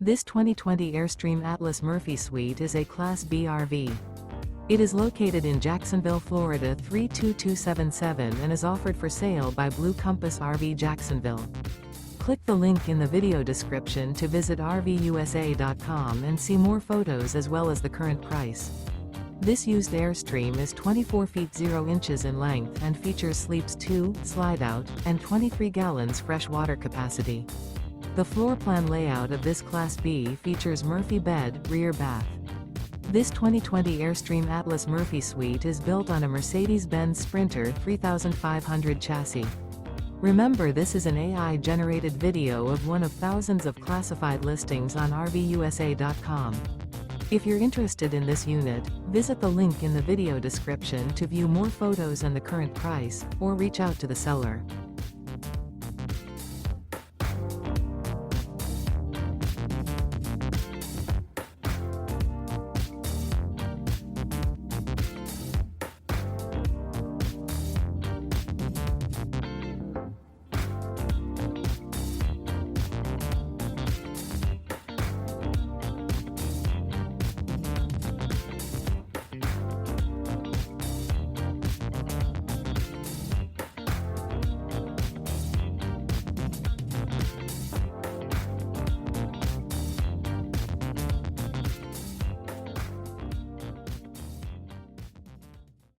This 2020 Airstream Atlas Murphy Suite is a Class B RV. It is located in Jacksonville, Florida 32277 and is offered for sale by Blue Compass RV Jacksonville. Click the link in the video description to visit RVUSA.com and see more photos as well as the current price. This used Airstream is 24 feet 0 inches in length and features sleeps 2, slide-out, and 23 gallons fresh water capacity. The floor plan layout of this Class B features Murphy bed, rear bath. This 2020 Airstream Atlas Murphy Suite is built on a Mercedes-Benz Sprinter 3500 chassis. Remember, this is an AI-generated video of one of thousands of classified listings on RVUSA.com. If you're interested in this unit, visit the link in the video description to view more photos and the current price, or reach out to the seller.